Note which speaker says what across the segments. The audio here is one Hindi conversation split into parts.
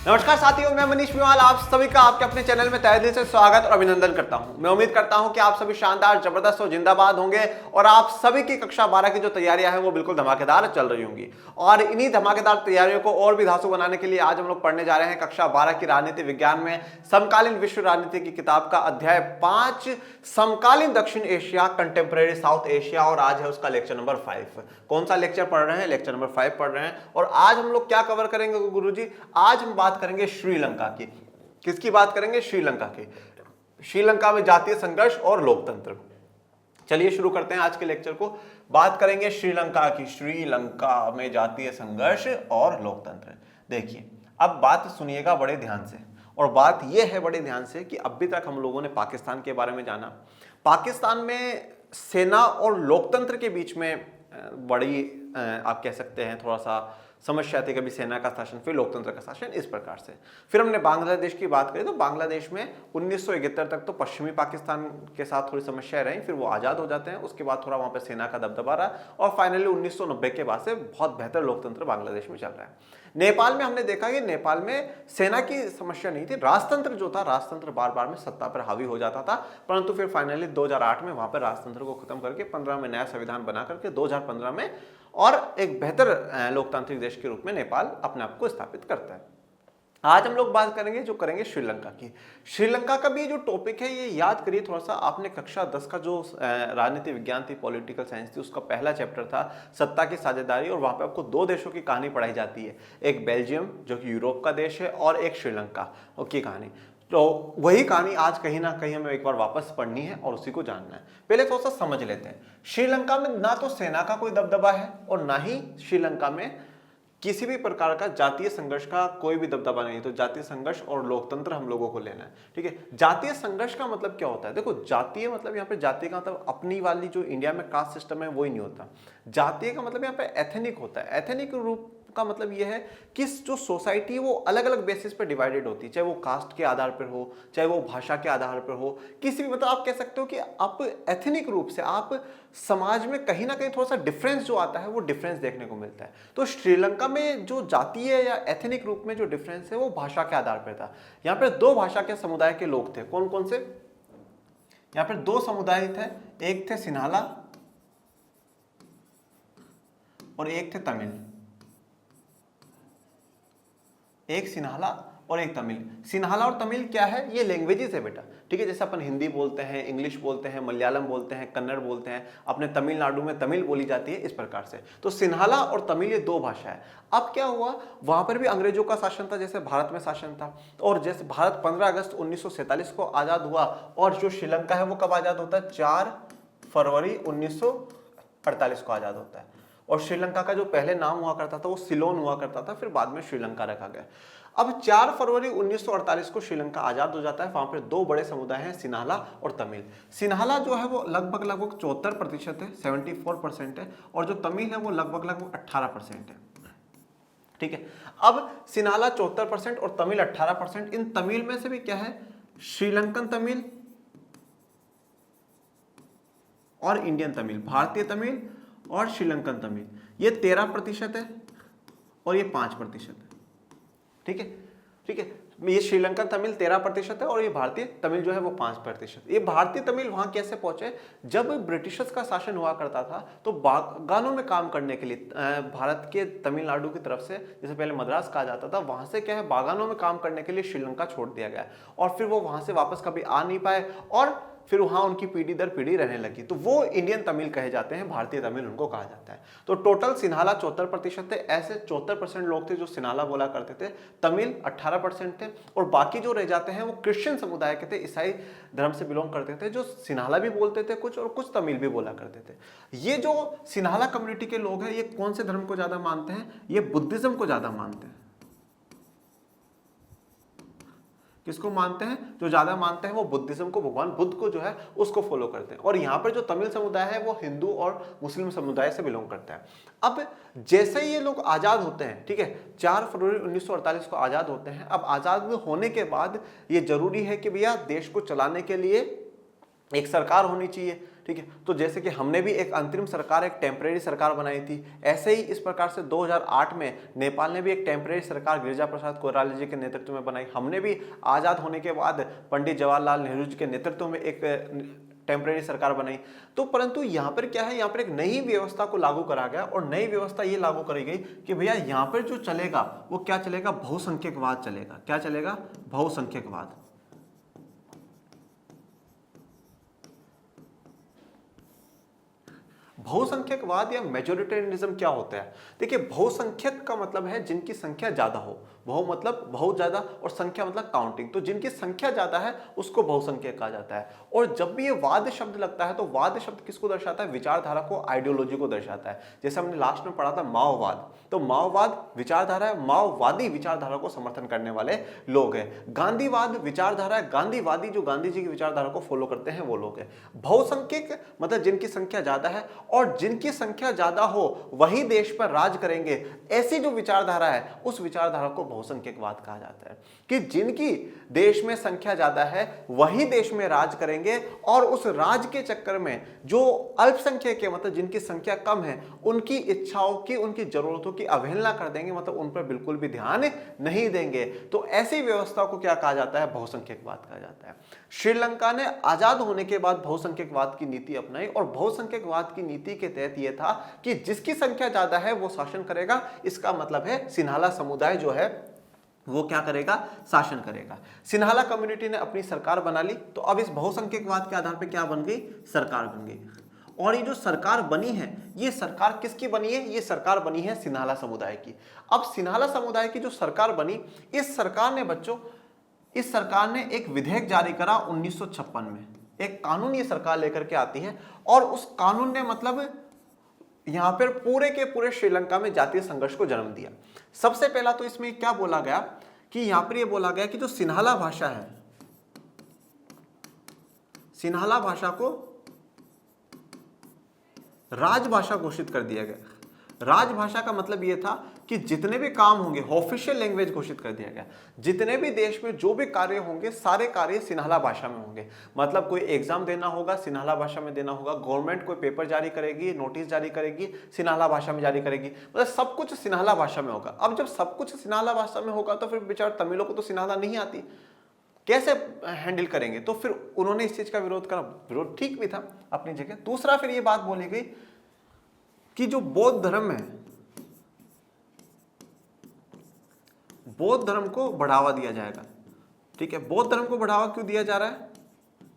Speaker 1: नमस्कार साथियों, मैं मनीष मेवाल आप सभी का आपके अपने चैनल में तहे दिल से स्वागत और अभिनंदन करता हूं। मैं उम्मीद करता हूं कि आप सभी शानदार, जबरदस्त और जिंदाबाद होंगे और आप सभी की कक्षा 12 की जो तैयारियां हैं वो बिल्कुल धमाकेदार चल रही होंगी। और इन्हीं धमाकेदार तैयारियों को और भी धांसू बनाने के लिए आज हम लोग पढ़ने जा रहे हैं कक्षा 12 की राजनीति विज्ञान में समकालीन विश्व राजनीति की किताब का अध्याय 5 समकालीन दक्षिण एशिया, कंटेम्परेरी साउथ एशिया। और आज है उसका लेक्चर नंबर 5। कौन सा लेक्चर पढ़ रहे हैं? लेक्चर नंबर 5 पढ़ रहे हैं। और आज हम लोग क्या कवर करेंगे गुरुजी? आज हम बात करेंगे श्रीलंका की। किसकी बात करेंगे? श्रीलंका की। श्रीलंका में जातीय संघर्ष और लोकतंत्र। चलिए शुरू करते हैं आज के लेक्चर को। बात करेंगे श्रीलंका की। श्रीलंका में जातीय संघर्ष और लोकतंत्र। देखिए, अब बात सुनिएगा बड़े ध्यान से। और बात यह है बड़े ध्यान से कि अभी तक हम लोगों ने पाकिस्तान के बारे में जाना। पाकिस्तान में सेना और लोकतंत्र के बीच में बड़ी आप कह सकते हैं थोड़ा सा समस्या थी। कभी सेना का शासन, फिर लोकतंत्र का शासन, इस प्रकार से। फिर हमने बांग्लादेश की बात करी तो बांग्लादेश में 1971 तक तो पश्चिमी पाकिस्तान के साथ थोड़ी समस्याएं रही। फिर वो आज़ाद हो जाते हैं। उसके बाद थोड़ा वहाँ पे सेना का दबदबा रहा और फाइनली 1990 के बाद से बहुत बेहतर लोकतंत्र बांग्लादेश में चल रहा है। नेपाल में हमने देखा कि नेपाल में सेना की समस्या नहीं थी, राजतंत्र जो था, राजतंत्र बार बार में सत्ता पर हावी हो जाता था। परंतु फिर फाइनली 2008 में वहाँ पर राजतंत्र को खत्म करके 15 में नया संविधान बना करके 2015 में और एक बेहतर लोकतांत्रिक देश के रूप में नेपाल अपने आप को स्थापित करता है। आज हम लोग बात करेंगे श्रीलंका की। श्रीलंका का भी जो टॉपिक है ये याद करिए थोड़ा सा। आपने कक्षा 10 का जो राजनीति विज्ञान थी, पॉलिटिकल साइंस थी, उसका पहला चैप्टर था सत्ता की साझेदारी। और वहां पे आपको दो देशों की कहानी पढ़ाई जाती है, एक बेल्जियम जो कि यूरोप का देश है और एक श्रीलंका की कहानी। तो वही कहानी आज कहीं ना कहीं हमें एक बार वापस पढ़नी है और उसी को जानना है। पहले थोड़ा सा समझ लेते हैं। श्रीलंका में ना तो सेना का कोई दबदबा है और ना ही श्रीलंका में किसी भी प्रकार का जातीय संघर्ष का कोई भी दबदबा नहीं। तो जातीय संघर्ष और लोकतंत्र हम लोगों को लेना है, ठीक है। जातीय संघर्ष का मतलब क्या होता है? देखो, जातीय मतलब यहाँ पे जातीय का मतलब अपनी वाली जो इंडिया में कास्ट सिस्टम है वही नहीं होता। जातीय का मतलब यहाँ पे एथनिक होता है। एथनिक रूप का मतलब यह है कि जो सोसाइटी वो अलग अलग बेसिस पे डिवाइडेड होती है, चाहे वो कास्ट के आधार पर हो, चाहे वो भाषा के आधार पर हो, किसी भी मतलब आप कह सकते हो कि आप एथनिक रूप से आप समाज में कहीं ना कहीं थोड़ा सा डिफरेंस जो आता है वो डिफरेंस देखने को मिलता है। तो श्रीलंका में जो जातीय या एथनिक रूप में जो डिफरेंस है वो भाषा के आधार पर था। यहाँ पर दो भाषा के समुदाय के लोग थे। कौन कौन से? यहाँ पर दो समुदाय थे, एक थे सिन्हाला और एक थे तमिल। एक सिन्हाला और एक तमिल। सिन्हाला और तमिल क्या है? ये लैंग्वेजेस है बेटा, ठीक है। जैसे अपन हिंदी बोलते हैं, इंग्लिश बोलते हैं, मलयालम बोलते हैं, कन्नड़ बोलते हैं, अपने तमिलनाडु में तमिल बोली जाती है, इस प्रकार से। तो सिन्हाला और तमिल ये दो भाषा है। अब क्या हुआ, वहां पर भी अंग्रेजों का शासन था जैसे भारत में शासन था। और जैसे भारत 15 अगस्त 1947 को आजाद हुआ और जो श्रीलंका है वो कब आजाद होता है? 4 फरवरी 1948 को आजाद होता है। और श्रीलंका का जो पहले नाम हुआ करता था वो सिलोन हुआ करता था, फिर बाद में श्रीलंका रखा गया। अब 4 फरवरी 1948 को श्रीलंका आजाद हो जाता है। वहां पर दो बड़े समुदाय हैं, सिन्हाला और तमिल। सिन्हाला जो है वो लगभग 74% है, 74% है। और जो तमिल है वो लगभग 18% है, ठीक है। अब सिन्हाला 74% और तमिल 18%। इन तमिल में से भी क्या है? श्रीलंकन तमिल और इंडियन तमिल, भारतीय तमिल और श्रीलंकन तमिल, ये 13% है और ये 5% है, ठीक है, ठीक है। ये श्रीलंकन तमिल 13% है और ये भारतीय तमिल जो है वो 5%। ये भारतीय तमिल वहां कैसे पहुंचे? जब ब्रिटिशर्स का शासन हुआ करता था तो बागानों में काम करने के लिए भारत के तमिलनाडु की तरफ से, जैसे पहले मद्रास कहा जाता था, वहां से क्या है, बागानों में काम करने के लिए श्रीलंका छोड़ दिया गया और फिर वो वहां से वापस कभी आ नहीं पाए और फिर वहां उनकी पीढ़ी दर पीढ़ी रहने लगी। तो वो इंडियन तमिल कहे जाते हैं, भारतीय तमिल उनको कहा जाता है। तो टोटल सिन्हाला 74% थे। ऐसे 74% लोग थे जो सिन्हाला बोला करते थे। तमिल 18% थे और बाकी जो रह जाते हैं वो क्रिश्चियन समुदाय के थे, ईसाई धर्म से बिलोंग करते थे, जो सिन्हाला भी बोलते थे कुछ और कुछ तमिल भी बोला करते थे। ये जो सिन्हाला कम्युनिटी के लोग हैं ये कौन से धर्म को ज्यादा मानते हैं? ये बुद्धिज्म को ज्यादा मानते हैं। किसको मानते हैं? जो ज्यादा मानते हैं वो बुद्धिज्म को, भगवान बुद्ध को जो है उसको फॉलो करते हैं। और यहाँ पर जो तमिल समुदाय है वो हिंदू और मुस्लिम समुदाय से बिलोंग करता है। अब जैसे ही ये लोग आजाद होते हैं, ठीक है, 4 फरवरी 1948 को आजाद होते हैं। अब आजाद होने के बाद ये जरूरी है कि भैया देश को चलाने के लिए एक सरकार होनी चाहिए, ठीक है। तो जैसे कि हमने भी एक अंतरिम सरकार, एक टेम्परेरी सरकार बनाई थी, ऐसे ही इस प्रकार से 2008 में नेपाल ने भी एक टेम्परेरी सरकार गिरिजा प्रसाद कोइराला जी के नेतृत्व में बनाई। हमने भी आज़ाद होने के बाद पंडित जवाहरलाल नेहरू जी के नेतृत्व में एक टेम्परेरी सरकार बनाई। तो परंतु यहाँ पर क्या है, यहाँ पर एक नई व्यवस्था को लागू करा गया और नई व्यवस्था ये लागू करी गई कि भैया यहाँ पर जो चलेगा वो क्या चलेगा, बहुसंख्यकवाद चलेगा। क्या चलेगा, बहुसंख्यकवाद। बहुसंख्यकवाद या मेजोरिटेरियनिज्म क्या होता है? देखिए, बहुसंख्यक का मतलब है जिनकी संख्या ज्यादा हो। बहु मतलब बहुत ज्यादा और संख्या मतलब काउंटिंग। तो जिनकी संख्या ज्यादा है उसको बहुसंख्यक कहा जाता है। और जब भी ये वाद शब्द लगता है तो वाद शब्द किसको दर्शाता है, विचारधारा को, आइडियोलॉजी को दर्शाता है। जैसे हमने लास्ट में पढ़ा था माओवाद, तो माओवाद विचारधारा है, माओवादी विचारधारा को समर्थन करने वाले लोग हैं। गांधीवाद विचारधारा है, गांधीवादी जो गांधी जी की विचारधारा को फॉलो करते हैं वो लोग हैं। बहुसंख्यक मतलब जिनकी संख्या ज्यादा है और जिनकी संख्या ज्यादा हो वही देश पर राज करेंगे, ऐसी जो विचारधारा है उस विचारधारा को बहुसंख्यकवाद कहा जाता है। कि जिनकी देश में संख्या ज्यादा है वही देश में राज करेंगे और उस राज के चक्कर में जो अल्पसंख्यक है, मतलब जिनकी संख्या कम है, उनकी इच्छाओं की, उनकी जरूरतों की अवहेलना कर देंगे, मतलब उन पर बिल्कुल भी ध्यान नहीं देंगे। तो ऐसी व्यवस्था को क्या कहा जाता है, बहुसंख्यकवाद कहा जाता है। श्रीलंका ने आजाद होने के बाद बहुसंख्यकवाद की नीति अपनाई और बहुसंख्यकवाद की नीति के तहत यह था कि जिसकी संख्या ज्यादा है वो शासन करेगा। इसका मतलब है सिन्हाला समुदाय जो है वो क्या करेगा, शासन करेगा। सिन्हाला कम्युनिटी ने अपनी सरकार बना ली। तो अब इस बहुसंख्यकवाद के आधार पर क्या बन गई, सरकार बन गई। और ये जो सरकार बनी है, ये सरकार किसकी बनी है, ये सरकार बनी है सिन्हाला समुदाय की। अब सिन्हाला समुदाय की जो सरकार बनी, इस सरकार ने बच्चों, इस सरकार ने एक विधेयक जारी करा 1956 में। एक कानून ये सरकार लेकर के आती है और उस कानून ने मतलब यहां पर पूरे के पूरे श्रीलंका में जातीय संघर्ष को जन्म दिया। सबसे पहला तो इसमें क्या बोला गया कि यहां पर यह बोला गया कि जो सिन्हाला भाषा है, सिन्हाला भाषा को राजभाषा घोषित कर दिया गया। राजभाषा का मतलब यह था कि जितने भी काम होंगे, ऑफिशियल लैंग्वेज घोषित कर दिया गया। जितने भी देश में जो भी कार्य होंगे, सारे कार्य सिन्हाला भाषा में होंगे। मतलब कोई एग्जाम देना होगा सिन्हाला भाषा में देना होगा, गवर्नमेंट कोई पेपर जारी करेगी, नोटिस जारी करेगी, सिन्हाला भाषा में जारी करेगी, मतलब सब कुछ सिन्हाला भाषा में होगा। अब जब सब कुछ सिन्हाला भाषा में होगा तो फिर बेचारे तमिलों को तो सिन्हाला नहीं आती, कैसे हैंडल करेंगे? तो फिर उन्होंने इस चीज का विरोध करा। विरोध ठीक भी था अपनी जगह। दूसरा फिर ये बात बोली गई कि जो बौद्ध धर्म है, बौद्ध धर्म को बढ़ावा दिया जाएगा। ठीक है, बौद्ध धर्म को बढ़ावा क्यों दिया जा रहा है?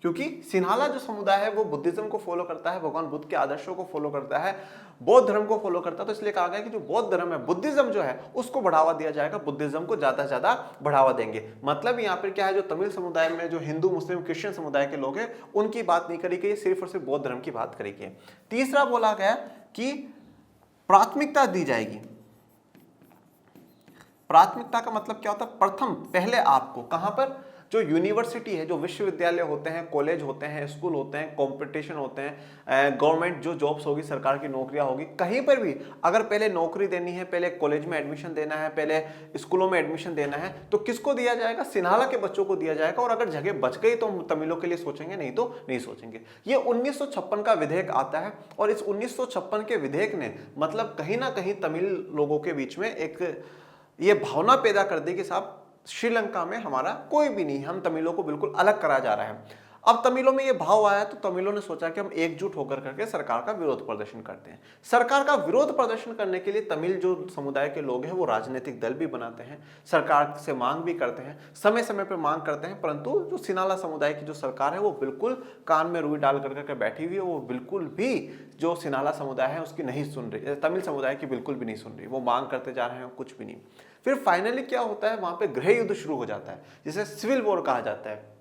Speaker 1: क्योंकि सिन्हाला जो समुदाय है वो बुद्धिज्म को फॉलो करता है, भगवान बुद्ध के आदर्शों को फॉलो करता है, बौद्ध धर्म को फॉलो करता है। तो इसलिए कहा गया कि जो बौद्ध धर्म है, बुद्धिज्म जो है, उसको बढ़ावा दिया जाएगा, बुद्धिज्म को ज्यादा से ज्यादा बढ़ावा देंगे। मतलब यहाँ पर क्या है, जो तमिल समुदाय में जो हिंदू, मुस्लिम, क्रिश्चियन समुदाय के लोग हैं उनकी बात नहीं करी गई, सिर्फ और सिर्फ बौद्ध धर्म की बात करी गई। तीसरा बोला गया कि प्राथमिकता दी जाएगी। प्राथमिकता का मतलब क्या होता है, प्रथम, पहले आपको कहां पर, जो यूनिवर्सिटी है, जो विश्वविद्यालय होते हैं, कॉलेज होते हैं, स्कूल होते हैं, कंपटीशन होते हैं, गवर्नमेंट जो जॉब्स होगी, सरकार की नौकरियां होगी, कहीं पर भी अगर पहले नौकरी देनी है, पहले कॉलेज में एडमिशन देना है, पहले स्कूलों में एडमिशन देना है, तो किसको दिया जाएगा, सिन्हाला के बच्चों को दिया जाएगा। और अगर जगह बच गई तो तमिलों के लिए सोचेंगे, नहीं तो नहीं सोचेंगे। ये 1956 का विधेयक आता है और इस 1956 के विधेयक ने मतलब कहीं ना कहीं तमिल लोगों के बीच में एक ये भावना पैदा कर दी कि साहब श्रीलंका में हमारा कोई भी नहीं, हम तमिलों को बिल्कुल अलग करा जा रहा है। अब तमिलों में ये भाव आया तो तमिलों ने सोचा कि हम एकजुट होकर करके सरकार का विरोध प्रदर्शन करते हैं। सरकार का विरोध प्रदर्शन करने के लिए तमिल जो समुदाय के लोग हैं वो राजनीतिक दल भी बनाते हैं, सरकार से मांग भी करते हैं, समय समय पर मांग करते हैं। परंतु जो सिन्हाला समुदाय की जो सरकार है वो बिल्कुल कान में रुई डाल करके बैठी हुई है, वो बिल्कुल भी जो सिन्हाला समुदाय है उसकी नहीं सुन रही, तमिल समुदाय की बिल्कुल भी नहीं सुन रही। वो मांग करते जा रहे हैं, कुछ भी नहीं। फिर फाइनली क्या होता है, वहां पे गृह युद्ध शुरू हो जाता है, जिसे सिविल वॉर कहा जाता है।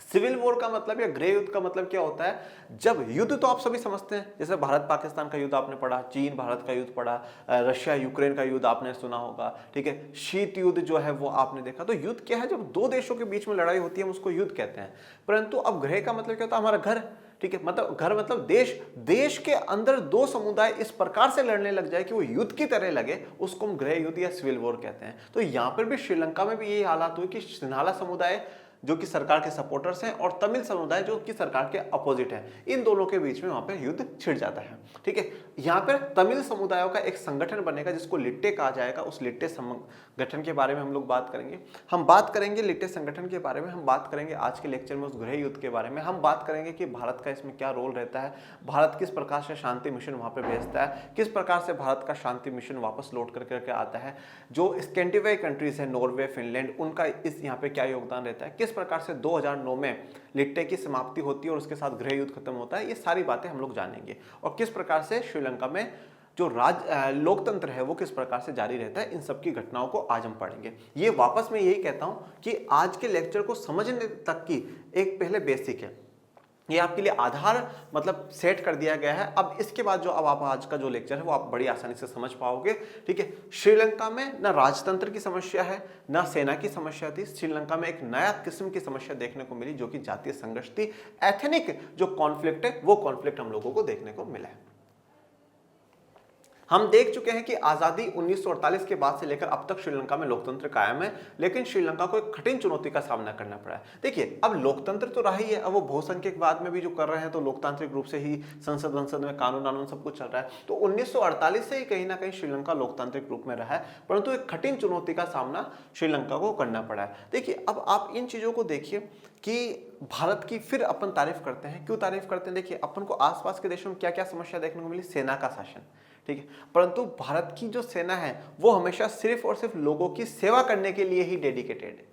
Speaker 1: सिविल वॉर का मतलब या गृह युद्ध का मतलब क्या होता है, जब युद्ध तो आप सभी समझते हैं, जैसे भारत पाकिस्तान का युद्ध आपने पढ़ा, चीन भारत का युद्ध पढ़ा, रशिया यूक्रेन का युद्ध आपने सुना होगा, ठीक है, शीत युद्ध जो है वो आपने देखा। तो युद्ध क्या है, जब दो देशों के बीच में लड़ाई होती है हम उसको युद्ध कहते हैं। परंतु अब गृह का मतलब क्या होता है, हमारा घर, ठीक है, मतलब घर मतलब देश, देश के अंदर दो समुदाय इस प्रकार से लड़ने लग जाए कि वो युद्ध की तरह लगे, उसको हम गृह युद्ध या सिविल वॉर कहते हैं। तो यहां पर भी श्रीलंका में भी यही हालात हुए कि सिन्हाला समुदाय जो कि सरकार के सपोर्टर्स हैं, और तमिल समुदाय जो कि सरकार के अपोजिट है। इन दोनों के बीच में वहां पे युद्ध छिड़ जाता है। ठीक है, यहाँ पर तमिल समुदायों का एक संगठन बनेगा जिसको लिट्टे कहा जाएगा। उस लिट्टे संगठन के बारे में हम लोग बात करेंगे। हम बात करेंगे लिट्टे संगठन के बारे में, हम बात करेंगे आज के लेक्चर में उस गृह युद्ध के बारे में, हम बात करेंगे कि भारत का इसमें क्या रोल रहता है, भारत किस प्रकार से शांति मिशन वहां पे भेजता है, किस प्रकार से भारत का शांति मिशन वापस लौट करके आता है, जो स्कैंडिनेवियन कंट्रीज है नॉर्वे, फिनलैंड, उनका इस यहाँ पे क्या योगदान रहता है, किस प्रकार से 2009 में लिट्टे की समाप्ति होती है और उसके साथ गृह युद्ध खत्म होता है, ये सारी बातें हम लोग जानेंगे। और किस प्रकार से श्रीलंका में जो लोकतंत्र है वो किस प्रकार से जारी रहता है, इन सब की घटनाओं को आज हम पढ़ेंगे। ये वापस मैं यही कहता हूं कि आज के लेक्चर को समझने तक की एक पहले बेसिक है, ये आपके लिए आधार मतलब सेट कर दिया गया है। अब इसके बाद जो अब आप आज का जो लेक्चर है वो आप बड़ी आसानी से समझ पाओगे। ठीक है, श्रीलंका में ना राजतंत्र की समस्या है ना सेना की समस्या थी। श्रीलंका में एक नया किस्म की समस्या देखने को मिली जो कि जातीय संघर्ष थी। एथनिक जो कॉन्फ्लिक्ट है वो कॉन्फ्लिक्ट हम लोगों को देखने को मिला है। हम देख चुके हैं कि आजादी 1948 के बाद से लेकर अब तक श्रीलंका में लोकतंत्र कायम है, लेकिन श्रीलंका को एक कठिन चुनौती का सामना करना पड़ा है। देखिए, अब लोकतंत्र तो रहा ही है, अब वो बहुसंख्यकवाद में भी जो कर रहे हैं तो लोकतांत्रिक रूप से ही संसद में कानून सब कुछ चल रहा है। तो 1948 से ही कहीं ना कहीं श्रीलंका लोकतांत्रिक रूप में रहा है, परंतु एक कठिन चुनौती का सामना श्रीलंका को करना पड़ा है। देखिए, अब आप इन चीजों को देखिए कि भारत की फिर अपन तारीफ करते हैं। क्यों तारीफ करते हैं? देखिए, अपन को आसपास के देशों में क्या क्या समस्या देखने को मिली, सेना का शासन। ठीक है, परंतु भारत की जो सेना है वो हमेशा सिर्फ और सिर्फ लोगों की सेवा करने के लिए ही डेडिकेटेड है।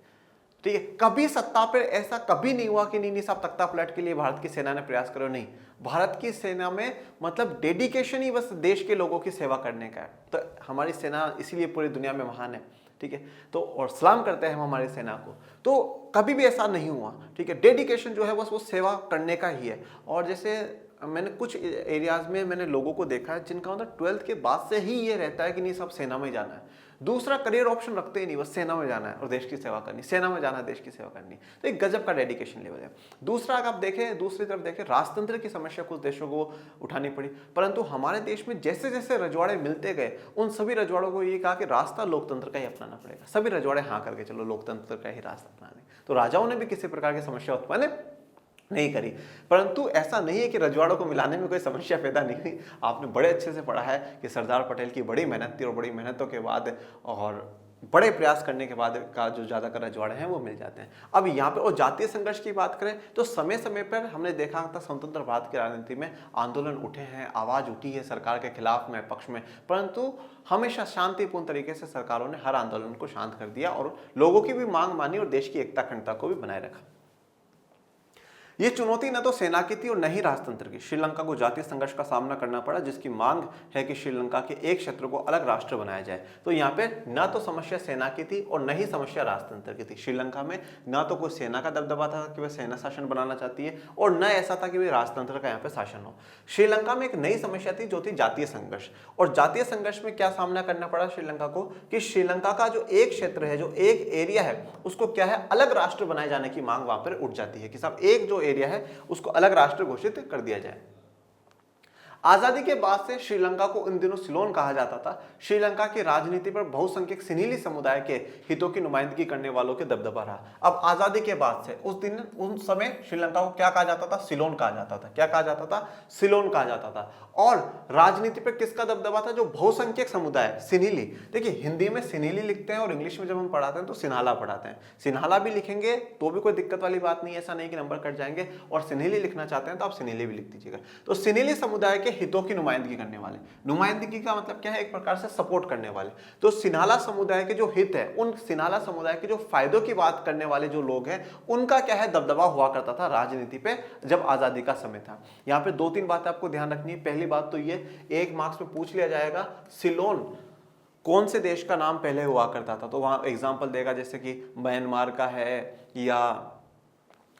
Speaker 1: ठीक है, कभी सत्ता पर ऐसा कभी नहीं हुआ कि नहीं साहब तख्ता पलट के लिए भारत की सेना ने प्रयास करो, नहीं। भारत की सेना में मतलब डेडिकेशन ही बस देश के लोगों की सेवा करने का है। तो हमारी सेना इसीलिए पूरी दुनिया में महान है। ठीक है, तो और सलाम करते हैं हम हमारी सेना को। तो कभी भी ऐसा नहीं हुआ। ठीक है, डेडिकेशन जो है बस वो सेवा करने का ही है। और जैसे मैंने कुछ एरियाज में मैंने लोगों को देखा है जिनका मतलब 12th के बाद से ही ये रहता है कि नहीं सब सेना में जाना है, दूसरा करियर ऑप्शन रखते ही नहीं, बस सेना में जाना है और देश की सेवा करनी, सेना में जाना है देश की सेवा करनी। तो एक गजब का डेडिकेशन लेवल है। दूसरा अगर आप देखें, दूसरी तरफ देखें, राजतंत्र की समस्या कुछ देशों को उठानी पड़ी, परंतु हमारे देश में जैसे जैसे रजवाड़े मिलते गए उन सभी रजवाड़ों को ये कहा कि रास्ता लोकतंत्र का ही अपनाना पड़ेगा। सभी रजवाड़े हाँ करके चलो लोकतंत्र का ही रास्ता अपनाने। तो राजाओं ने भी किसी प्रकार की समस्या उत्पन्न नहीं करी, परंतु ऐसा नहीं है कि रजवाड़ों को मिलाने में कोई समस्या पैदा नहीं हुई। आपने बड़े अच्छे से पढ़ा है कि सरदार पटेल की बड़ी मेहनत थी और बड़ी मेहनतों के बाद और बड़े प्रयास करने के बाद का जो ज्यादातर रजवाड़े हैं वो मिल जाते हैं। अब यहाँ पे और जातीय संघर्ष की बात करें तो समय समय पर हमने देखा था स्वतंत्र भारत की राजनीति में आंदोलन उठे हैं, आवाज उठी है सरकार के खिलाफ में, पक्ष में, परंतु हमेशा शांतिपूर्ण तरीके से सरकारों ने हर आंदोलन को शांत कर दिया और लोगों की भी मांग मानी और देश की एकता अखंडता को भी बनाए रखा। ये चुनौती न तो सेना की थी और न ही राजतंत्र की। श्रीलंका को जातीय संघर्ष का सामना करना पड़ा जिसकी मांग है कि श्रीलंका के एक क्षेत्र को अलग राष्ट्र बनाया जाए। तो यहाँ पे न तो समस्या सेना की थी और न ही समस्या राजतंत्र की थी। श्रीलंका में न तो कोई सेना का दबदबा था कि वह सेना शासन बनाना चाहती है और न ऐसा था कि वह राजतंत्र का यहाँ पे शासन हो। श्रीलंका में एक नई समस्या थी जो थी जातीय संघर्ष। और जातीय संघर्ष में क्या सामना करना पड़ा श्रीलंका को कि श्रीलंका का जो एक क्षेत्र है, जो एक एरिया है, उसको क्या है अलग राष्ट्र बनाए जाने की मांग वहां पर उठ जाती है कि साहब एक जो एरिया है उसको अलग राष्ट्र घोषित कर दिया जाए। आजादी के बाद से श्रीलंका को इन दिनों सिलोन कहा जाता था। श्रीलंका की राजनीति पर बहुसंख्यक सिनीली समुदाय के हितों की नुमाइंदगी करने वालों के दबदबा रहा। अब आजादी के बाद से उस समय श्रीलंका को क्या कहा जाता था? सिलोन कहा जाता था। क्या कहा जाता था? सिलोन कहा जाता था। और राजनीति पर किसका दबदबा था? जो बहुसंख्यक समुदाय, सिनीली। देखिए, हिंदी में सिनीली लिखते हैं और इंग्लिश में जब हम पढ़ाते हैं तो सिन्हाला पढ़ाते हैं। सिन्हाला भी लिखेंगे तो भी कोई दिक्कत वाली बात नहीं है, ऐसा नहीं कि नंबर कट जाएंगे, और सिनीली लिखना चाहते हैं तो आप सिनीली भी लिख दीजिएगा। तो सिनीली समुदाय के हितों की नुमाइंदगी करने वाले, नुमाइंदगी का मतलब क्या है? एक प्रकार से सपोर्ट करने वाले। तो सिन्हाला समुदाय के जो हित है, उन सिन्हाला समुदाय के जो फायदों की बात करने वाले जो लोग हैं, उनका क्या है दबदबा हुआ करता था राजनीति पे जब आजादी का समय था। यहाँ पे दो तीन बातें आपको ध्यान रखनी है। पहली बात तो ये, एक मार्क्स में पूछ लिया जाएगा सिलोन कौन से देश का नाम पहले हुआ करता था, तो वहां एग्जांपल देगा जैसे कि म्यांमार का है या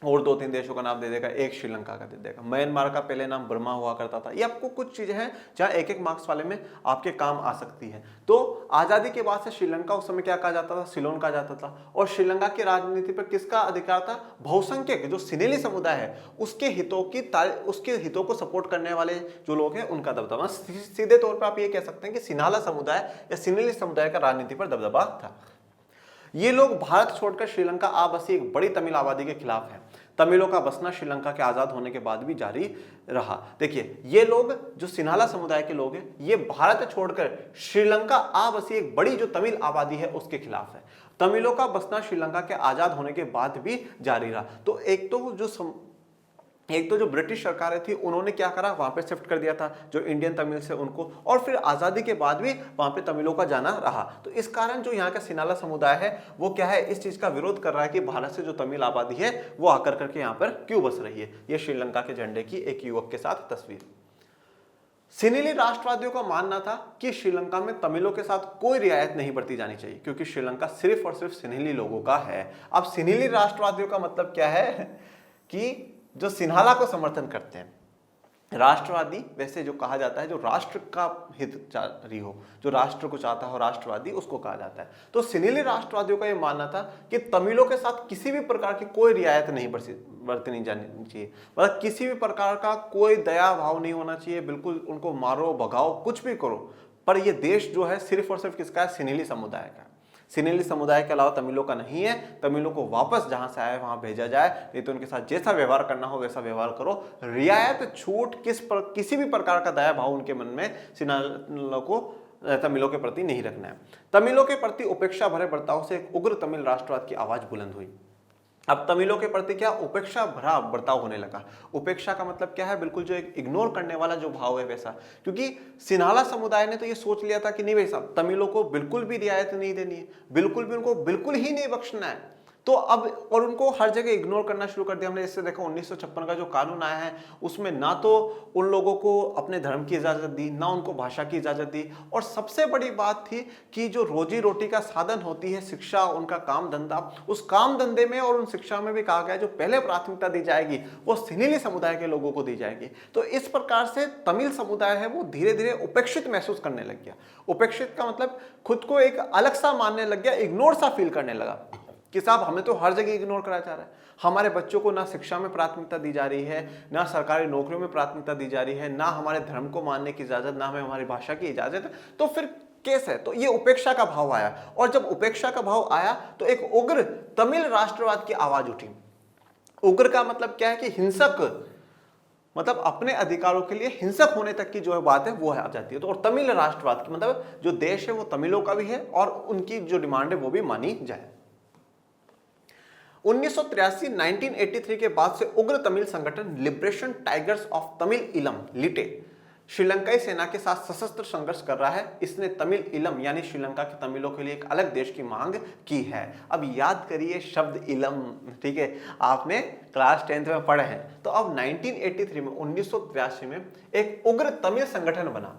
Speaker 1: और दो तीन देशों का नाम दे देगा, एक श्रीलंका का दे देगा। म्यांमार का पहले नाम बर्मा हुआ करता था। ये आपको कुछ चीजें हैं जहां एक एक मार्क्स वाले में आपके काम आ सकती है। तो आजादी के बाद से श्रीलंका उस समय क्या कहा जाता था? सिलोन कहा जाता था। और श्रीलंका की राजनीति पर किसका अधिकार था? बहुसंख्यक जो सिनेली समुदाय है उसके हितों को सपोर्ट करने वाले जो लोग हैं उनका दबदबा। सीधे तौर पर आप ये कह सकते हैं कि सिन्हाला समुदाय या सिनेली समुदाय का राजनीति पर दबदबा था। ये लोग भारत छोड़कर श्रीलंका आ बसी एक बड़ी तमिल आबादी के खिलाफ है। तमिलों का बसना श्रीलंका के आजाद होने के बाद भी जारी रहा। देखिए, ये लोग जो सिन्हाला समुदाय के लोग हैं, ये भारत छोड़कर श्रीलंका आ बसी एक बड़ी जो तमिल आबादी है उसके खिलाफ है। तमिलों का बसना श्रीलंका के आजाद होने के बाद भी जारी रहा। तो एक तो जो ब्रिटिश सरकारें थी उन्होंने क्या करा, वहां पे शिफ्ट कर दिया था जो इंडियन तमिल से उनको, और फिर आजादी के बाद भी वहां पे तमिलों का जाना रहा। तो इस कारण जो यहाँ का सिन्हाला समुदाय है वो क्या है, इस चीज का विरोध कर रहा है कि भारत से जो तमिल आबादी है वो आकर करके यहाँ पर क्यों बस रही है। ये श्रीलंका के झंडे की एक युवक के साथ तस्वीर। सिनिली राष्ट्रवादियों का मानना था कि श्रीलंका में तमिलों के साथ कोई रियायत नहीं बरती जानी चाहिए क्योंकि श्रीलंका सिर्फ और सिर्फ सिनिली लोगों का है। अब सिनिली राष्ट्रवादियों का मतलब क्या है कि जो सिन्हाला को समर्थन करते हैं, राष्ट्रवादी वैसे जो कहा जाता है जो राष्ट्र का हितचारी हो, जो राष्ट्र को चाहता हो, राष्ट्रवादी उसको कहा जाता है। तो सिनिली राष्ट्रवादियों का यह मानना था कि तमिलों के साथ किसी भी प्रकार की कोई रियायत नहीं बरतनी जानी चाहिए, मतलब किसी भी प्रकार का कोई दया भाव नहीं होना चाहिए, बिल्कुल उनको मारो भगाओ कुछ भी करो, पर यह देश जो है सिर्फ और सिर्फ किसका है, सिनिली समुदाय का। सिनिली समुदाय के अलावा तमिलों का नहीं है। तमिलों को वापस जहां से आए वहां भेजा जाए, नहीं तो उनके साथ जैसा व्यवहार करना हो वैसा व्यवहार करो। रियायत छूट किसी भी प्रकार का दया भाव उनके मन में सिन्हालों को तमिलों के प्रति नहीं रखना है। तमिलों के प्रति उपेक्षा भरे बर्ताव से एक उग्र तमिल राष्ट्रवाद की आवाज बुलंद हुई। अब तमिलों के प्रति क्या उपेक्षा भरा बर्ताव होने लगा। उपेक्षा का मतलब क्या है, बिल्कुल जो एक इग्नोर करने वाला जो भाव है वैसा, क्योंकि सिन्हाला समुदाय ने तो ये सोच लिया था कि नहीं भाई साहब, तमिलों को बिल्कुल भी रियायत नहीं देनी है, बिल्कुल भी उनको बिल्कुल ही नहीं बख्शना है। तो अब और उनको हर जगह इग्नोर करना शुरू कर दिया हमने। इससे देखो 1956 का जो कानून आया है उसमें ना तो उन लोगों को अपने धर्म की इजाजत दी, ना उनको भाषा की इजाजत दी, और सबसे बड़ी बात थी कि जो रोजी रोटी का साधन होती है शिक्षा, उनका काम धंधा, उस काम धंधे में और उन शिक्षा में भी कहा गया जो पहले प्राथमिकता दी जाएगी वो सिनिली समुदाय के लोगों को दी जाएगी। तो इस प्रकार से तमिल समुदाय है वो धीरे धीरे उपेक्षित महसूस करने लग गया। उपेक्षित का मतलब खुद को एक अलग सा मानने लग गया, इग्नोर सा फील करने लगा कि साहब हमें तो हर जगह इग्नोर करा जा रहा है, हमारे बच्चों को ना शिक्षा में प्राथमिकता दी जा रही है, ना सरकारी नौकरियों में प्राथमिकता दी जा रही है, ना हमारे धर्म को मानने की इजाजत, ना हमें हमारी भाषा की इजाजत, तो फिर केस है। तो ये उपेक्षा का भाव आया, और जब उपेक्षा का भाव आया तो एक उग्र तमिल राष्ट्रवाद की आवाज उठी। उग्र का मतलब क्या है कि हिंसक, मतलब अपने अधिकारों के लिए हिंसक होने तक की जो है बात है वो आ जाती है। तो और तमिल राष्ट्रवाद की मतलब जो देश है वो तमिलों का भी है और उनकी जो डिमांड है वो भी मानी जाए। 1983 के बाद से उग्र तमिल संगठन लिबरेशन टाइगर्स ऑफ तमिल इलम लिटे श्रीलंकाई सेना के साथ सशस्त्र संघर्ष कर रहा है। इसने तमिल इलम यानी श्रीलंका के तमिलों के लिए एक अलग देश की मांग की है। अब याद करिए शब्द इलम, ठीक है, आपने क्लास 10th में पढ़े हैं। तो अब 1983 में 1983 में एक उग्र तमिल संगठन बना।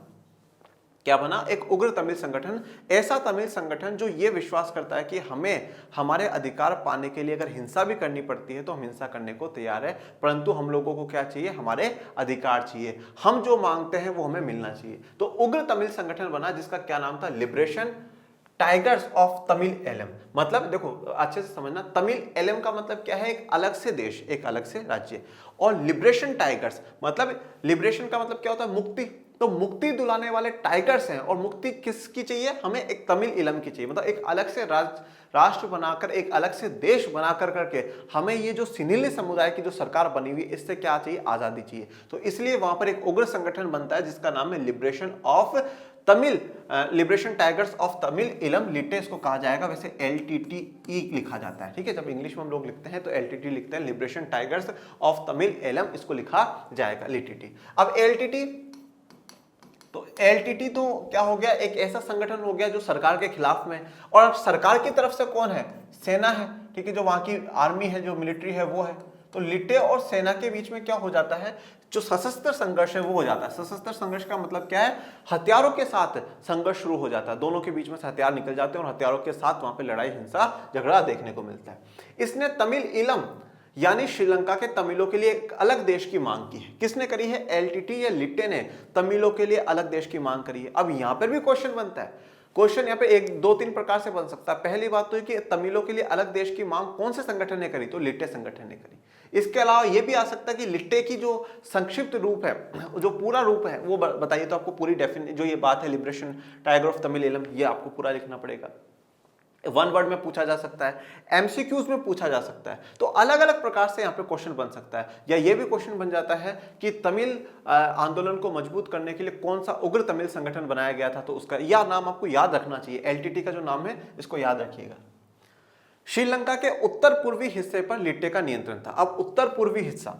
Speaker 1: क्या बना? एक उग्र तमिल संगठन, ऐसा तमिल संगठन जो ये विश्वास करता है कि हमें हमारे अधिकार पाने के लिए अगर हिंसा भी करनी पड़ती है तो हम हिंसा करने को तैयार है, परंतु हम लोगों को क्या चाहिए? हमारे अधिकार चाहिए, हम जो मांगते हैं वो हमें मिलना चाहिए। तो उग्र तमिल संगठन बना जिसका क्या नाम था? Liberation tigers of Tamil Eelam. मतलब देखो अच्छे से समझना, तमिल एलम का मतलब क्या है? एक अलग से देश, एक अलग से राज्य। और लिबरेशन टाइगर्स मतलब, लिबरेशन का मतलब क्या होता है? मुक्ति। तो मुक्ति दिलाने वाले टाइगर्स हैं, और मुक्ति किसकी चाहिए? हमें एक तमिल इलम की चाहिए। मतलब एक अलग से राष्ट्र बनाकर, एक अलग से देश बनाकर करके हमें ये जो सिनिली समुदाय की जो सरकार बनी हुई इससे क्या चाहिए? आजादी चाहिए। तो इसलिए वहां पर एक उग्र संगठन बनता है जिसका नाम है liberation of Tamil, liberation tigers of Tamil इलम लिटे इसको कहा जाएगा। वैसे LTTE लिखा जाता है, ठीक है, जब इंग्लिश में हम लोग लिखते हैं तो LTT लिखते हैं, लिबरेशन टाइगर्स ऑफ तमिल इलम इसको लिखा जाएगा LTT। अब LTT तो क्या हो गया? एक ऐसा संगठन हो गया जो सरकार के खिलाफ में, और सरकार की तरफ से कौन है? सेना है, ठीक है, जो वहां की आर्मी है, जो मिलिट्री है वो है। तो लिटे और सेना के बीच में क्या हो जाता है? जो सशस्त्र संघर्ष है वो हो जाता है। सशस्त्र संघर्ष का मतलब क्या है? हथियारों के साथ संघर्ष शुरू हो जाता है, दोनों के बीच में से हथियार निकल जाते हैं और हथियारों के साथ वहां पे लड़ाई, हिंसा, झगड़ा देखने को मिलता है। इसने तमिल इलम यानी श्रीलंका के तमिलों के लिए एक अलग देश की मांग की है। किसने करी है? LTT या लिट्टे ने तमिलों के लिए अलग देश की मांग करी है। अब यहां पर भी क्वेश्चन बनता है। क्वेश्चन यहाँ पे एक दो तीन प्रकार से बन सकता है। पहली बात तो है कि तमिलों के लिए अलग देश की मांग कौन से संगठन ने करी? तो लिट्टे संगठन ने करी। इसके अलावा यह भी आ सकता है कि लिट्टे की जो संक्षिप्त रूप है, जो पूरा रूप है वो बताइए, तो आपको पूरी जो ये बात है लिबरेशन टाइगर ऑफ तमिल इलम, ये आपको पूरा लिखना पड़ेगा। वन वर्ड में पूछा जा सकता है, एमसीक्यूज में पूछा जा सकता है। तो अलग अलग प्रकार से यहाँ पे क्वेश्चन बन सकता है। या ये भी क्वेश्चन बन जाता है कि तमिल आंदोलन को मजबूत करने के लिए कौन सा उग्र तमिल संगठन बनाया गया था, तो उसका यह नाम आपको याद रखना चाहिए। एलटीटी का जो नाम है इसको याद रखिएगा। श्रीलंका के उत्तर पूर्वी हिस्से पर लिट्टे का नियंत्रण था। अब उत्तर पूर्वी हिस्सा,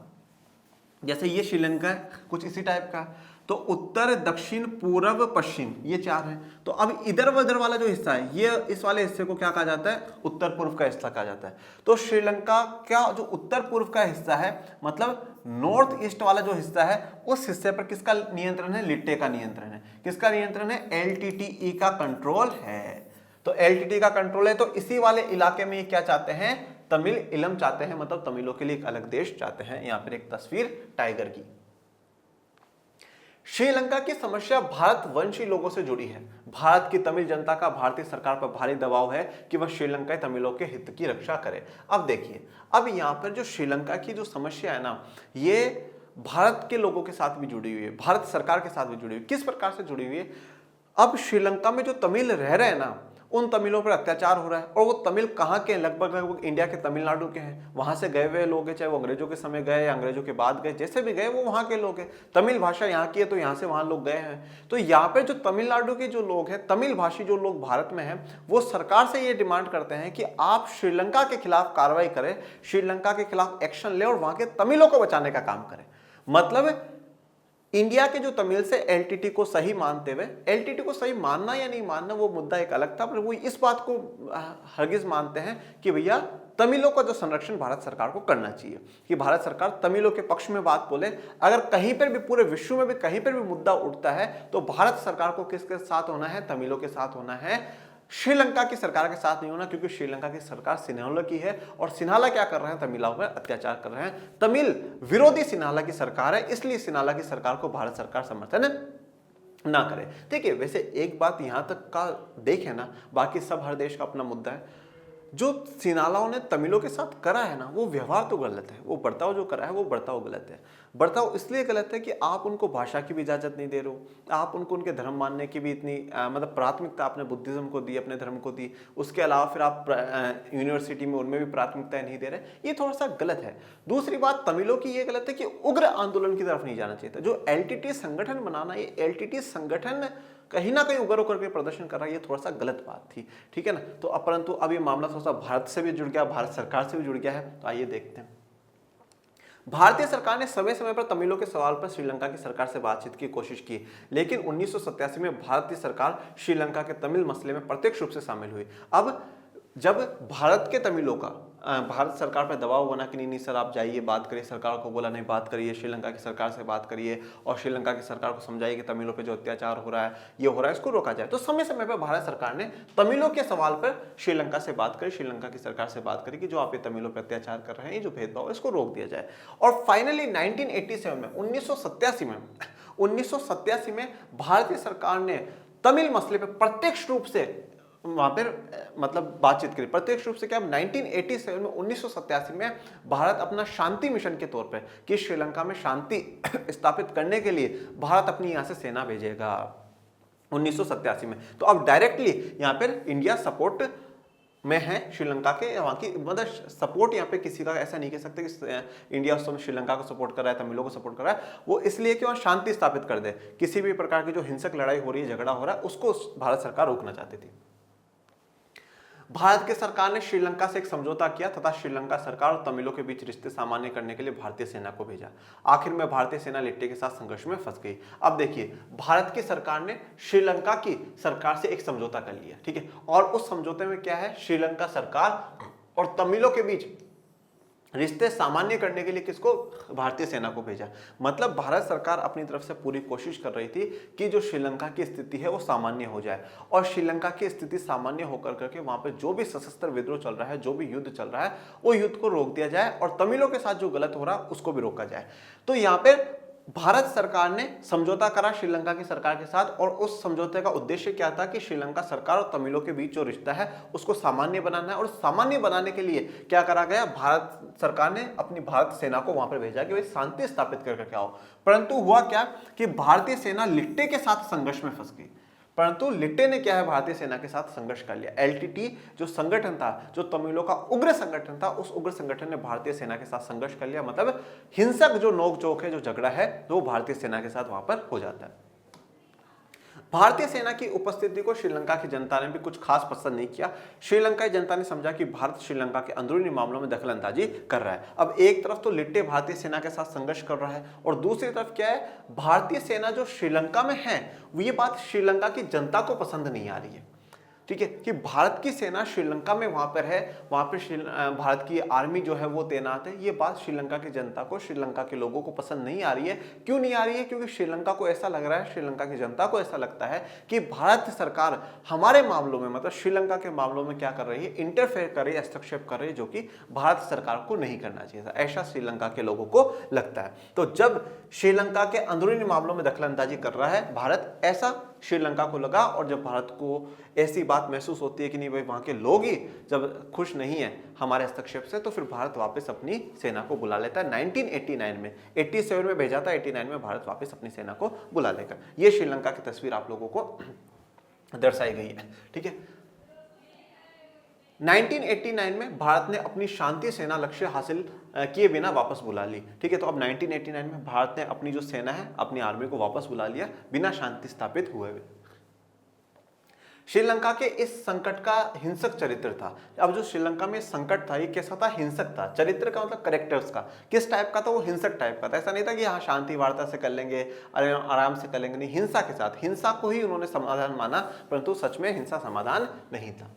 Speaker 1: जैसे ये श्रीलंका है, कुछ इसी टाइप का, तो उत्तर, दक्षिण, पूर्व, पश्चिम, ये चार हैं। तो अब इधर उधर वाला जो हिस्सा है, ये इस वाले हिस्से को क्या कहा जाता है, उत्तर पूर्व का हिस्सा कहा जाता है। तो श्रीलंका का जो उत्तर पूर्व का हिस्सा है, मतलब नॉर्थ ईस्ट वाला जो हिस्सा है, उस हिस्से पर किसका नियंत्रण है, लिट्टे का नियंत्रण है। किसका नियंत्रण है, एलटीटीई का कंट्रोल है। तो एलटीटी का कंट्रोल है, तो इसी वाले इलाके में ये क्या चाहते हैं, तमिल इलम चाहते हैं, मतलब तमिलों के लिए एक अलग देश चाहते हैं। यहां पर एक तस्वीर टाइगर की। श्रीलंका की समस्या भारत वंशी लोगों से जुड़ी है। भारत की तमिल जनता का भारतीय सरकार पर भारी दबाव है कि वह श्रीलंकाई तमिलों के हित की रक्षा करे। अब देखिए, अब यहां पर जो श्रीलंका की जो समस्या है ना, ये भारत के लोगों के साथ भी जुड़ी हुई है, भारत सरकार के साथ भी जुड़ी हुई है। किस प्रकार से जुड़ी हुई है, अब श्रीलंका में जो तमिल रह रहे हैं ना, उन तमिलों पर अत्याचार हो रहा है। और वो तमिल कहाँ के हैं, लगभग इंडिया के तमिलनाडु के हैं। वहां से गए हुए लोग हैं, चाहे वो अंग्रेजों के समय गए या अंग्रेजों के बाद गए, जैसे भी गए वो वहां के लोग हैं। तमिल भाषा यहाँ की है, तो यहाँ से वहां लोग गए हैं। तो यहाँ पे जो तमिलनाडु के जो लोग हैं, तमिल भाषी जो लोग भारत में हैं, वो सरकार से ये डिमांड करते हैं कि आप श्रीलंका के खिलाफ कार्रवाई करें, श्रीलंका के खिलाफ एक्शन ले और वहां के तमिलों को बचाने का काम करें। मतलब इंडिया के जो तमिल से एलटीटी को सही मानते हुए, एलटीटी को सही मानना या नहीं मानना वो मुद्दा एक अलग था, पर वो इस बात को हरगिज मानते हैं कि भैया तमिलों का जो संरक्षण भारत सरकार को करना चाहिए, कि भारत सरकार तमिलों के पक्ष में बात बोले। अगर कहीं पर भी, पूरे विश्व में भी कहीं पर भी मुद्दा उठता है, तो भारत सरकार को किसके साथ होना है, तमिलों के साथ होना है, श्रीलंका की सरकार के साथ नहीं होना। क्योंकि श्रीलंका की सरकार सिन्हाला की है, और सिन्हाला क्या कर रहे हैं, तमिलों पर अत्याचार कर रहे हैं। तमिल विरोधी सिन्हाला की सरकार है, इसलिए सिन्हाला की सरकार को भारत सरकार समर्थन ना करे। ठीक है, वैसे एक बात यहां तक का देखें ना, बाकी सब हर देश का अपना मुद्दा है। जो सिन्हालाओं ने तमिलों के साथ करा है ना, वो व्यवहार तो गलत है, वो बर्ताव जो करा है वो बर्ताव गलत है। बर्ताव इसलिए गलत है कि आप उनको भाषा की भी इजाजत नहीं दे रहे हो, आप उनको उनके धर्म मानने की भी इतनी मतलब प्राथमिकता आपने बुद्धिज्म को दी, अपने धर्म को दी, उसके अलावा फिर आप यूनिवर्सिटी में उनमें भी प्राथमिकताएं नहीं दे रहे, ये थोड़ा सा गलत है। दूसरी बात तमिलों की ये गलत है कि उग्र आंदोलन की तरफ नहीं जाना चाहिए था। जो एलटीटी संगठन बनाना, ये एलटीटी संगठन कहीं ना कहीं उग्र होकर के प्रदर्शन कर रहा है, ये थोड़ा सा गलत बात थी। ठीक है ना, तो परंतु अब ये मामला थोड़ा सा भारत से भी जुड़ गया, भारत सरकार से भी जुड़ गया है। तो आइए देखते हैं। भारतीय सरकार ने समय समय पर तमिलों के सवाल पर श्रीलंका की सरकार से बातचीत की कोशिश की, लेकिन 1987 में भारतीय सरकार श्रीलंका के तमिल मसले में प्रत्यक्ष रूप से शामिल हुई। अब जब भारत के तमिलों का भारत सरकार पर दबाव बना कि नहीं सर आप जाइए बात करिए, सरकार को बोला नहीं बात करिए, श्रीलंका की सरकार से बात करिए और श्रीलंका की सरकार को समझाइए कि तमिलों पे जो अत्याचार हो रहा है, ये हो रहा है, इसको रोका जाए। तो समय समय पर भारत सरकार ने तमिलों के सवाल पर श्रीलंका से बात करी, श्रीलंका की सरकार से बात करी कि जो आप ये तमिलों पर अत्याचार कर रहे हैं, ये जो भेदभाव है, इसको रोक दिया जाए। और फाइनली 1987 में 1987 में भारतीय सरकार ने तमिल मसले पर प्रत्यक्ष रूप से वहां पर मतलब बातचीत करी। प्रत्यक्ष रूप से क्या, 1987 में 1987 में भारत अपना शांति मिशन के तौर पर कि श्रीलंका में शांति स्थापित करने के लिए भारत अपनी यहां से सेना भेजेगा 1987 में। तो अब डायरेक्टली यहां पर इंडिया सपोर्ट में है श्रीलंका के, वहां की मतलब सपोर्ट यहाँ पे किसी का ऐसा नहीं कह सकते कि इंडिया उस समय श्रीलंका को सपोर्ट कर रहा है, तमिलों को सपोर्ट कर रहा है। वो इसलिए कि वहां शांति स्थापित कर दे, किसी भी प्रकार की जो हिंसक लड़ाई हो रही है, झगड़ा हो रहा है, उसको भारत सरकार रोकना चाहती थी। भारत की सरकार ने श्रीलंका से एक समझौता किया तथा श्रीलंका सरकार और तमिलों के बीच रिश्ते सामान्य करने के लिए भारतीय सेना को भेजा। आखिर में भारतीय सेना लिट्टे के साथ संघर्ष में फंस गई। अब देखिए, भारत की सरकार ने श्रीलंका की सरकार से एक समझौता कर लिया, ठीक है, और उस समझौते में क्या है, श्रीलंका सरकार और तमिलों के बीच रिश्ते सामान्य करने के लिए किसको, भारतीय सेना को भेजा। मतलब भारत सरकार अपनी तरफ से पूरी कोशिश कर रही थी कि जो श्रीलंका की स्थिति है वो सामान्य हो जाए, और श्रीलंका की स्थिति सामान्य होकर करके वहां पे जो भी सशस्त्र विद्रोह चल रहा है, जो भी युद्ध चल रहा है, वो युद्ध को रोक दिया जाए और तमिलों के साथ जो गलत हो रहा है उसको भी रोका जाए। तो यहाँ पे भारत सरकार ने समझौता करा श्रीलंका की सरकार के साथ, और उस समझौते का उद्देश्य क्या था कि श्रीलंका सरकार और तमिलों के बीच जो रिश्ता है उसको सामान्य बनाना है। और सामान्य बनाने के लिए क्या करा गया, भारत सरकार ने अपनी भारत सेना को वहां पर भेजा कि भाई शांति स्थापित करके आओ। परंतु हुआ क्या कि भारतीय सेना लिट्टे के साथ संघर्ष में फंस गई। परंतु लिट्टे ने क्या है, भारतीय सेना के साथ संघर्ष कर लिया। एलटीटी जो संगठन था, जो तमिलों का उग्र संगठन था, उस उग्र संगठन ने भारतीय सेना के साथ संघर्ष कर लिया। मतलब हिंसक जो नोकझोंक है, जो झगड़ा है, वो भारतीय सेना के साथ वहां पर हो जाता है। भारतीय सेना की उपस्थिति को श्रीलंका की जनता ने भी कुछ खास पसंद नहीं किया। श्रीलंकाई जनता ने समझा कि भारत श्रीलंका के अंदरूनी मामलों में दखलंदाजी कर रहा है। अब एक तरफ तो लिट्टे भारतीय सेना के साथ संघर्ष कर रहा है और दूसरी तरफ क्या है, भारतीय सेना जो श्रीलंका में है, ये बात श्रीलंका की जनता को पसंद नहीं आ रही है। ठीक है, कि भारत की सेना श्रीलंका में वहां पर है, वहां पर भारत की आर्मी जो है वो तैनात है, ये बात श्रीलंका की जनता को, श्रीलंका के लोगों को पसंद नहीं आ रही है। क्यों नहीं आ रही है? क्योंकि श्रीलंका को ऐसा लग रहा है, श्रीलंका की जनता को ऐसा लगता है कि भारत सरकार हमारे मामलों में, मतलब श्रीलंका के मामलों में क्या कर रही है, इंटरफेयर कर रही है, हस्तक्षेप कर रही है, जो कि भारत सरकार को नहीं करना चाहिए था। ऐसा श्रीलंका के लोगों को लगता है। तो जब श्रीलंका के अंदरूनी मामलों में दखलंदाजी कर रहा है भारत, ऐसा श्रीलंका को लगा, और जब भारत को ऐसी बात महसूस होती है कि नहीं भाई, वहां के लोग ही जब खुश नहीं है हमारे हस्तक्षेप से, तो फिर भारत वापस अपनी सेना को बुला लेता है। 1989 में, 87 में भेजा था, 89 में भारत वापस अपनी सेना को बुला लेगा। ये श्रीलंका की तस्वीर आप लोगों को दर्शाई गई है। ठीक है, 1989 में भारत ने अपनी शांति सेना लक्ष्य हासिल किए बिना वापस बुला ली। ठीक है, तो अब 1989 में भारत ने अपनी जो सेना है, अपनी आर्मी को वापस बुला लिया बिना शांति स्थापित हुए। श्रीलंका के इस संकट का हिंसक चरित्र था। अब जो श्रीलंका में संकट था, ये कैसा था? हिंसक था। चरित्र का मतलब करेक्टर्स का, किस टाइप का था? वो हिंसक टाइप का था। ऐसा नहीं था कि हाँ शांति वार्ता से कर लेंगे, आराम से कर लेंगे, नहीं, हिंसा के साथ। हिंसा को ही उन्होंने समाधान माना, परंतु सच में हिंसा समाधान नहीं था।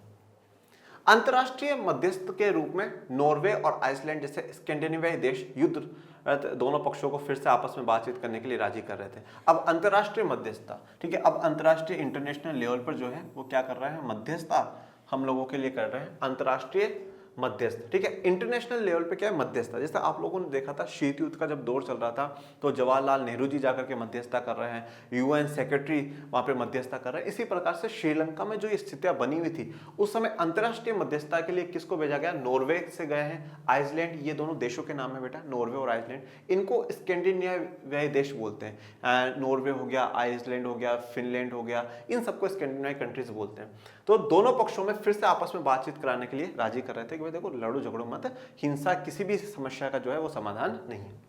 Speaker 1: अंतर्राष्ट्रीय मध्यस्थ के रूप में नॉर्वे और आइसलैंड जैसे स्कैंडिनेवियाई देश युद्ध दोनों पक्षों को फिर से आपस में बातचीत करने के लिए राजी कर रहे थे। अब अंतर्राष्ट्रीय मध्यस्थता, ठीक है, अब अंतर्राष्ट्रीय इंटरनेशनल लेवल पर जो है वो क्या कर रहा है, मध्यस्थता हम लोगों के लिए कर रहे हैं, अंतर्राष्ट्रीय मध्यस्थ। ठीक है, इंटरनेशनल लेवल पे क्या है, मध्यस्थता। जैसे आप लोगों ने देखा था शीत युद्ध का जब दौर चल रहा था, तो जवाहरलाल नेहरू जी जाकर के मध्यस्थता कर रहे हैं, यूएन सेक्रेटरी वहां पे मध्यस्थता कर रहे हैं। इसी प्रकार से श्रीलंका में जो स्थितियां बनी हुई थी, उस समय अंतर्राष्ट्रीय मध्यस्थता के लिए किसको भेजा गया? नॉर्वे से गए हैं, आइसलैंड, ये दोनों देशों के नाम है बेटा, नॉर्वे और आइसलैंड। इनको स्कैंडिनेवियाई देश बोलते हैं। नॉर्वे हो गया, आइसलैंड हो गया, फिनलैंड हो गया, इन सबको स्कैंडिनेवियाई कंट्रीज बोलते हैं। तो दोनों पक्षों में फिर से आपस में बातचीत कराने के लिए राजी कर रहे थे कि भाई देखो, लड़ो झगड़ो मत, हिंसा किसी भी समस्या का जो है वो समाधान नहीं है।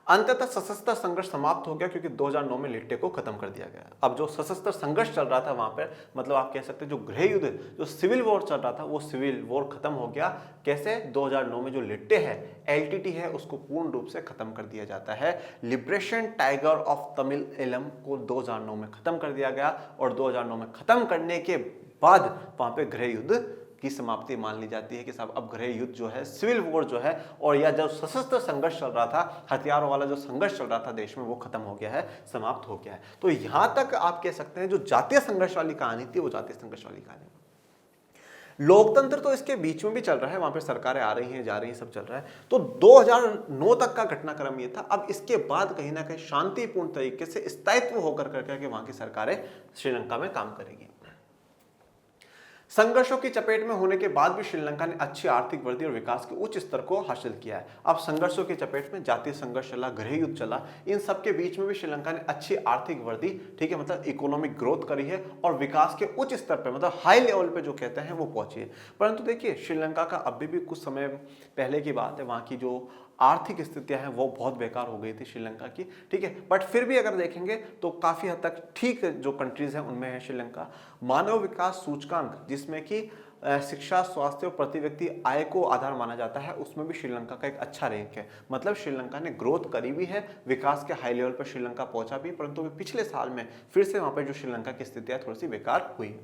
Speaker 1: अंततः सशस्त्र संघर्ष समाप्त हो गया, क्योंकि 2009 में लिट्टे को खत्म कर दिया गया। अब जो सशस्त्र संघर्ष चल रहा था वहां पर, मतलब आप कह सकते हैं जो गृह युद्ध, जो सिविल वॉर चल रहा था, वो सिविल वॉर खत्म हो गया। कैसे? 2009 में जो लिट्टे है, एलटीटी है, उसको पूर्ण रूप से खत्म कर दिया जाता है। Liberation tiger of Tamil Eelam को 2009 में खत्म कर दिया गया, और 2009 में खत्म करने के बाद वहां पे गृह युद्ध की समाप्ति मान ली जाती है कि साहब अब गृह युद्ध जो है, सिविल वॉर जो है, और या जो सशस्त्र संघर्ष चल रहा था, हथियारों वाला जो संघर्ष चल रहा था देश में, वो खत्म हो गया है, समाप्त हो गया है। तो यहां तक आप कह सकते हैं जो जातीय संघर्ष वाली कहानी थी, वो जातीय संघर्ष वाली कहानी। लोकतंत्र तो इसके बीच में भी चल रहा है, वहां पे सरकारें आ रही हैं, जा रही हैं, सब चल रहा है। तो 2009 तक का घटनाक्रम ये था। अब इसके बाद कहीं ना कहीं शांतिपूर्ण तरीके से स्थायित्व होकर करके वहां की सरकारें श्रीलंका में काम करेगी। संघर्षों की चपेट में होने के बाद भी श्रीलंका ने अच्छी आर्थिक वृद्धि और विकास के उच्च स्तर को हासिल किया है। अब संघर्षों की चपेट में जातीय संघर्ष चला, गृह युद्ध चला, इन सब के बीच में भी श्रीलंका ने अच्छी आर्थिक वृद्धि, ठीक है, मतलब इकोनॉमिक ग्रोथ करी है, और विकास के उच्च स्तर पर, मतलब हाई लेवल पे जो कहते हैं वो पहुंची है। परंतु देखिए, श्रीलंका का अभी भी कुछ समय पहले की बात है, वहां की जो आर्थिक स्थितियां हैं वो बहुत बेकार हो गई थी श्रीलंका की। ठीक है, बट फिर भी अगर देखेंगे तो काफी हद तक ठीक जो कंट्रीज हैं उनमें है श्रीलंका। मानव विकास सूचकांक, जिसमें कि शिक्षा, स्वास्थ्य और प्रति व्यक्ति आय को आधार माना जाता है, उसमें भी श्रीलंका का एक अच्छा रैंक है। मतलब श्रीलंका ने ग्रोथ करी भी है, विकास के हाई लेवल पर श्रीलंका पहुंचा भी, परंतु पिछले साल में फिर से वहां पर जो श्रीलंका की स्थितियां थोड़ी सी बेकार हुई।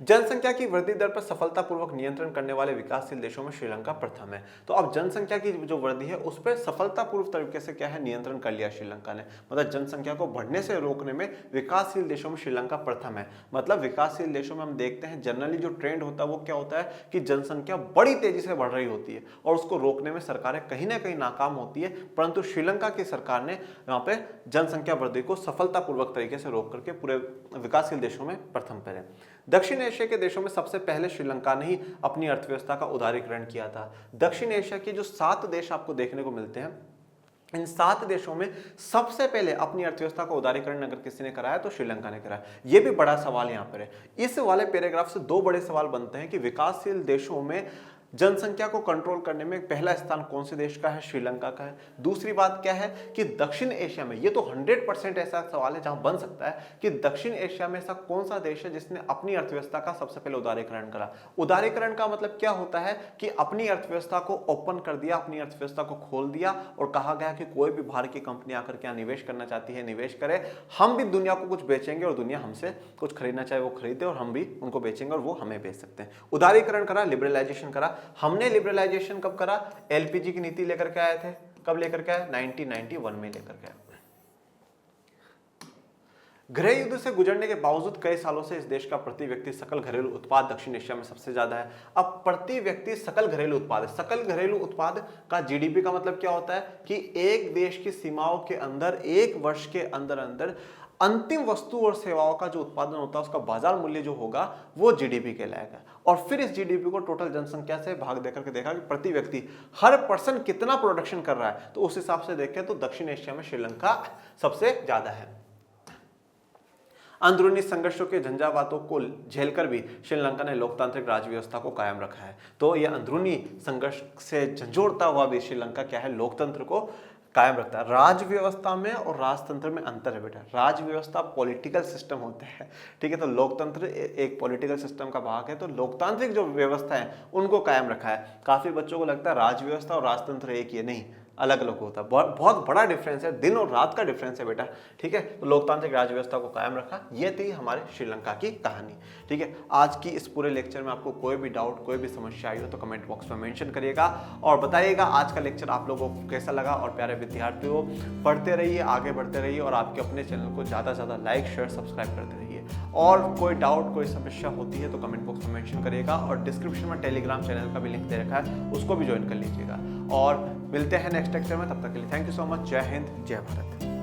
Speaker 1: जनसंख्या की वृद्धि दर पर सफलतापूर्वक नियंत्रण करने वाले विकासशील देशों में श्रीलंका प्रथम है। तो अब जनसंख्या की जो वृद्धि है उस पर सफलतापूर्वक तरीके से क्या है, नियंत्रण कर लिया श्रीलंका ने। मतलब जनसंख्या को बढ़ने से रोकने में विकासशील देशों में श्रीलंका प्रथम है। मतलब विकासशील देशों में हम देखते हैं जनरली जो ट्रेंड होता है वो क्या होता है कि जनसंख्या बड़ी तेजी से बढ़ रही होती है और उसको रोकने में सरकारें कहीं ना कहीं नाकाम होती है, परंतु श्रीलंका की सरकार ने यहाँ पे जनसंख्या वृद्धि को सफलतापूर्वक तरीके से रोक करके पूरे विकासशील देशों में प्रथम पर है। दक्षिण एशिया के देशों में सबसे पहले श्रीलंका ने ही अपनी अर्थव्यवस्था का उदारीकरण किया था। दक्षिण एशिया के जो 7 देश आपको देखने को मिलते हैं, इन 7 देशों में सबसे पहले अपनी अर्थव्यवस्था का उदारीकरण अगर किसी ने कराया तो श्रीलंका ने कराया। यह भी बड़ा सवाल यहां पर है। इस वाले पैराग्राफ से 2 बड़े सवाल बनते हैं कि विकासशील देशों में जनसंख्या को कंट्रोल करने में पहला स्थान कौन से देश का है? श्रीलंका का है। दूसरी बात क्या है कि दक्षिण एशिया में, ये तो 100% ऐसा सवाल है जहां बन सकता है कि दक्षिण एशिया में ऐसा कौन सा देश है जिसने अपनी अर्थव्यवस्था का सबसे पहले उदारीकरण करा। उदारीकरण का मतलब क्या होता है कि अपनी अर्थव्यवस्था को ओपन कर दिया, अपनी अर्थव्यवस्था को खोल दिया और कहा गया कि कोई भी बाहर की कंपनी आकर क्या निवेश करना चाहती है निवेश करे, हम भी दुनिया को कुछ बेचेंगे और दुनिया हमसे कुछ खरीदना चाहे वो खरीदे और हम भी उनको बेचेंगे और वो हमें बेच सकते हैं। उदारीकरण करा, लिबरलाइजेशन करा। हमने लिबरलाइजेशन कब करा? एलपीजी की नीति लेकर के आए थे। कब लेकर के आए? 1991 में लेकर के आए। गृह युद्ध से गुजरने के बावजूद कई सालों से इस देश का प्रति व्यक्ति सकल घरेलू उत्पाद दक्षिण एशिया में सबसे ज्यादा है। अब प्रति व्यक्ति सकल घरेलू उत्पाद है। सकल घरेलू उत्पाद का जीडीपी का मतलब क्या होता है कि एक देश की सीमाओं के अंदर एक वर्ष के अंदर अंदर अंतिम वस्तु और सेवाओं का जो उत्पादन होता है उसका बाजार मूल्य जो होगा वो जीडीपी कहलाएगा। और फिर इस जीडीपी को टोटल जनसंख्या से भाग देकर के देखा कि प्रति व्यक्ति हर पर्सन कितना प्रोडक्शन कर रहा है, तो उस हिसाब से देखें तो दक्षिण एशिया में श्रीलंका सबसे ज्यादा है। अंदरूनी संघर्षों के झंझावातों को झेलकर भी श्रीलंका ने लोकतांत्रिक राज व्यवस्था को कायम रखा है। तो यह अंदरूनी संघर्ष से झंझोड़ता हुआ भी श्रीलंका क्या है, लोकतंत्र को कायम रखता है। राज व्यवस्था में और राजतंत्र में अंतर है बेटा। राज व्यवस्था पॉलिटिकल सिस्टम होते हैं, ठीक है, तो लोकतंत्र एक पॉलिटिकल सिस्टम का भाग है। तो लोकतांत्रिक जो व्यवस्था है उनको कायम रखा है। काफी बच्चों को लगता है राज व्यवस्था और राजतंत्र एक ही है, नहीं, अलग अलग होता है। बहुत बड़ा डिफरेंस है, दिन और रात का डिफरेंस है बेटा, ठीक है। तो लोकतांत्रिक राज व्यवस्था को कायम रखा, ये थी हमारे श्रीलंका की कहानी, ठीक है। आज की इस पूरे लेक्चर में आपको कोई भी डाउट, कोई भी समस्या आई हो तो कमेंट बॉक्स में मेंशन करिएगा और बताइएगा आज का लेक्चर आप लोगों को कैसा लगा। और प्यारे विद्यार्थियों, पढ़ते रहिए, आगे बढ़ते रहिए और आपके अपने चैनल को ज़्यादा से ज़्यादा लाइक शेयर सब्सक्राइब करते रहिए। और कोई डाउट, कोई समस्या होती है तो कमेंट बॉक्स में मेंशन करिएगा और डिस्क्रिप्शन में टेलीग्राम चैनल का भी लिंक दे रखा है, उसको भी ज्वाइन कर लीजिएगा। और मिलते हैं नेक्स्ट लेक्चर में, तब तक के लिए थैंक यू सो मच। जय हिंद, जय भारत।